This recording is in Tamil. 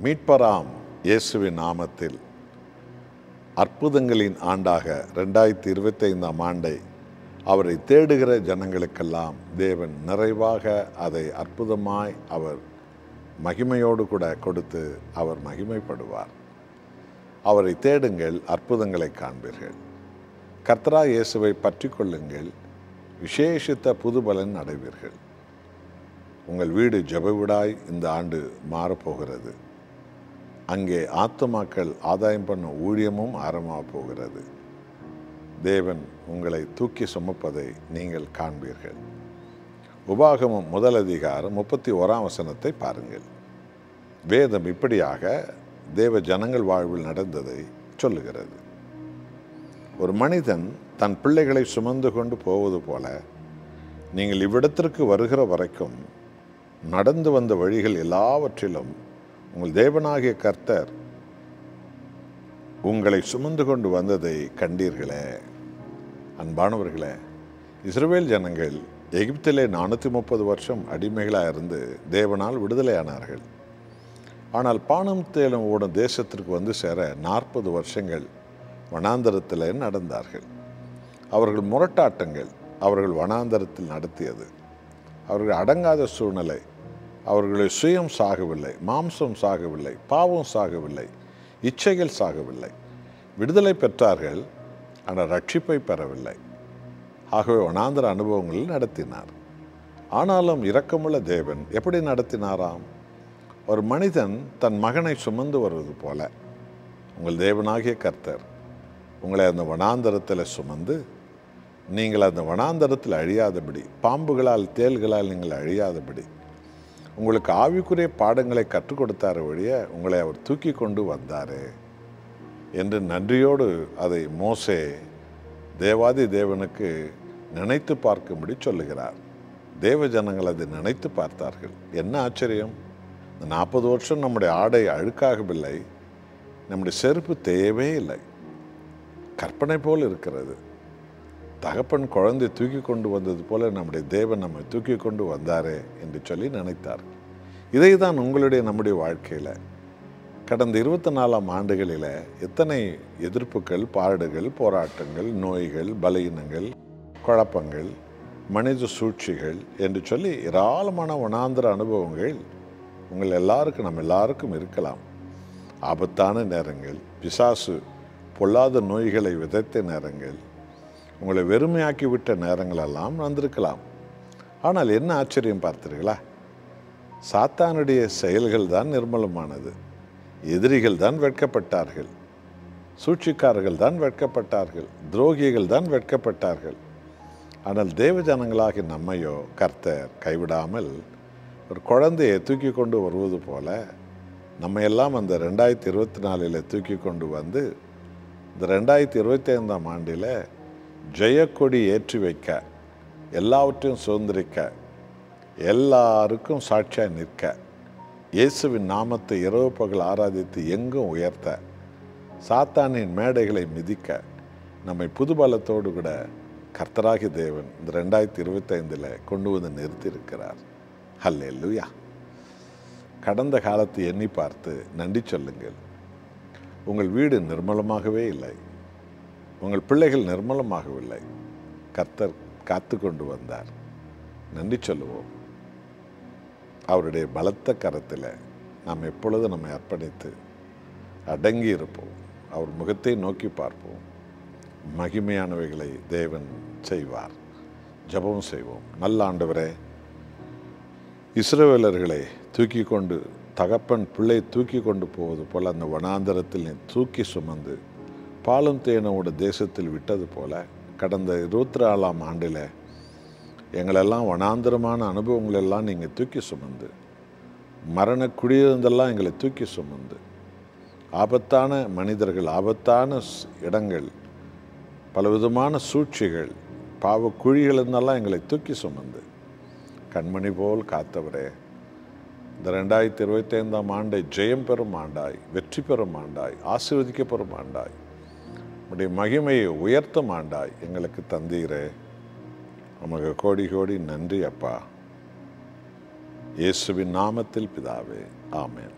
மீட்பராம் இயேசுவின் நாமத்தில் அற்புதங்களின் ஆண்டாக 2025ஆம் ஆண்டை அவரை தேடுகிற ஜனங்களுக்கெல்லாம் தேவன் நிறைவாக அதை அற்புதமாய் அவர் மகிமையோடு கூட கொடுத்து அவர் மகிமைப்படுவார். அவரை தேடுங்கள், அற்புதங்களை காண்பீர்கள். கர்த்தராகிய இயேசுவை பற்றி கொள்ளுங்கள், விசேஷித்த புதுபலன் அடைவீர்கள். உங்கள் வீடு ஜெப வீடாய் இந்த ஆண்டு மாறப்போகிறது. அங்கே ஆத்துமாக்கள் ஆதாயம் பண்ண ஊழியமும் ஆரம்பமாக போகிறது. தேவன் உங்களை தூக்கி சுமப்பதை நீங்கள் காண்பீர்கள். உபாகமம் 1 அதிகாரம் 31ஆம் வசனத்தை பாருங்கள். வேதம் இப்படியாக தேவ ஜனங்கள் வாழ்வில் நடந்ததை சொல்லுகிறது. ஒரு மனிதன் தன் பிள்ளைகளை சுமந்து கொண்டு போவது போல நீங்கள் இவ்விடத்திற்கு வருகிற வரைக்கும் நடந்து வந்த வழிகள் எல்லாவற்றிலும் உங்கள் தேவனாகிய கர்த்தர் உங்களை சுமந்து கொண்டு வந்ததை கண்டீர்களே. அன்பானவர்களே, இஸ்ரவேல் ஜனங்கள் எகிப்திலே 430 வருஷம் அடிமைகளாக இருந்து தேவனால் விடுதலையானார்கள். ஆனால் பானம் தேலும் ஓடும் தேசத்திற்கு வந்து சேர 40 வருஷங்கள் வனாந்தரத்தில் நடந்தார்கள். அவர்கள் முரட்டாட்டங்கள் அவர்கள் வனாந்தரத்தில் நடத்தியது. அவர்கள் அடங்காத சூழ்நிலை. அவர்களை சுயம் சாகவில்லை, மாம்சம் சாகவில்லை, பாவம் சாகவில்லை, இச்சைகள் சாகவில்லை. விடுதலை பெற்றார்கள், ஆனால் ரட்சிப்பை பெறவில்லை. ஆகவே வனாந்தர அனுபவங்களில் நடத்தினார். ஆனாலும் இரக்கமுள்ள தேவன் எப்படி நடத்தினாராம்? ஒரு மனிதன் தன் மகனை சுமந்து வருவது போல உங்கள் தேவனாகிய கர்த்தர் உங்களை அந்த வனாந்தரத்தில் சுமந்து நீங்கள் அந்த வனாந்தரத்தில் அழியாதபடி, பாம்புகளால் தேள்களால் நீங்கள் அழியாதபடி உங்களுக்கு ஆவிக்குரிய பாடங்களை கற்றுக் கொடுத்தார வழிய உங்களை அவர் தூக்கி கொண்டு வந்தாரே என்று நன்றியோடு அதை மோசே தேவாதி தேவனுக்கு நினைத்து பார்க்கும்படி சொல்லுகிறார். தேவ ஜனங்கள் அதை நினைத்து பார்த்தார்கள். என்ன ஆச்சரியம்! இந்த 40 வருஷம் நம்முடைய ஆடை அழுக்காகவில்லை, நம்முடைய செருப்பு தேவே இல்லை. கற்பனை போல் இருக்கிறது. தகப்பன் குழந்தை தூக்கி கொண்டு வந்தது போல நம்முடைய தேவன் நம்மை தூக்கி கொண்டு வந்தாரே என்று சொல்லி நினைத்தார். இதை தான் நம்முடைய வாழ்க்கையில் கடந்த 24ஆம் ஆண்டுகளில் எத்தனை எதிர்ப்புகள், பாடுகள், போராட்டங்கள், நோய்கள், பலவீனங்கள், குழப்பங்கள், மனித சூழ்ச்சிகள் என்று சொல்லி ஏராளமான வனாந்தர அனுபவங்கள் நம்ம எல்லாருக்கும் இருக்கலாம். ஆபத்தான நேரங்கள், பிசாசு பொல்லாத நோய்களை விதைத்த நேரங்கள், உங்களை வெறுமையாக்கி விட்ட நேரங்களெல்லாம் வந்திருக்கலாம். ஆனால் என்ன ஆச்சரியம் பார்த்தீர்களா? சாத்தானுடைய செயல்கள் தான் நிர்மலமானது. எதிரிகள் தான் வெட்கப்பட்டார்கள், சூழ்ச்சிக்காரர்கள் தான் வெட்கப்பட்டார்கள், துரோகிகள் தான் வெட்கப்பட்டார்கள். ஆனால் தேவ ஜனங்களாகி நம்மையோ கர்த்தர் கைவிடாமல் ஒரு குழந்தையை தூக்கி கொண்டு வருவது போல நம்மையெல்லாம் அந்த 2024 தூக்கி கொண்டு வந்து இந்த 2025ஆம் ஆண்டில் ஜெயக்கொடி ஏற்றி வைக்க, எல்லாவற்றையும் சுதந்திரிக்க, எல்லாருக்கும் சாட்சியாக நிற்க, இயேசுவின் நாமத்தை இரவு பகல் ஆராதித்து எங்கும் உயர்த்த, சாத்தானின் மேடைகளை மிதிக்க நம்மை புதுபலத்தோடு கூட கர்த்தராகிய தேவன் இந்த 2025 கொண்டு வந்து நிறுத்தியிருக்கிறார். ஹல்லேலூயா! கடந்த காலத்தை எண்ணி பார்த்து நன்றி சொல்லுங்கள். உங்கள் வீடு நிர்மலமாகவே இல்லை, உங்கள் பிள்ளைகள் நிர்மலமாகவில்லை. கர்த்தர் காத்து கொண்டு வந்தார். நன்றி சொல்லுவோம். அவருடைய பலத்த கரத்தில் நாம் எப்பொழுதும் நம்மை அர்ப்பணித்து அடங்கி இருப்போம். அவர் முகத்தை நோக்கி பார்ப்போம். மகிமையானவைகளை தேவன் செய்வார். ஜெபம் செய்வோம். நல்ல ஆண்டவரே, இஸ்ரவேலர்களை தூக்கி கொண்டு தகப்பன் பிள்ளை தூக்கி கொண்டு போவது போல் அந்த வனாந்தரத்தில் தூக்கி சுமந்து பாலும் தேனோட தேசத்தில் விட்டது போல கடந்த 24ஆம் ஆண்டில் எங்களெல்லாம் வனாந்தரமான அனுபவங்களெல்லாம் நீங்கள் தூக்கி சுமந்து, மரண குடியிருந்தெல்லாம் எங்களை தூக்கி சுமந்து, ஆபத்தான மனிதர்கள், ஆபத்தான இடங்கள், பலவிதமான சூழ்ச்சிகள், பாவ குழிகள் இருந்தெல்லாம் எங்களை தூக்கி சுமந்து கண்மணி போல் காத்தவரே, இந்த 2025ஆம் ஆண்டை ஜெயம் பெறும் ஆண்டாய், வெற்றி பெறும் ஆண்டாய், ஆசீர்வதிக்கப்பெறும் ஆண்டாய், உடைய மகிமையை உயர்த்தும் ஆண்டாய் எங்களுக்கு தந்தீரே. நமக்கு கோடி கோடி நன்றி அப்பா. இயேசுவின் நாமத்தில் பிதாவே, ஆமென்.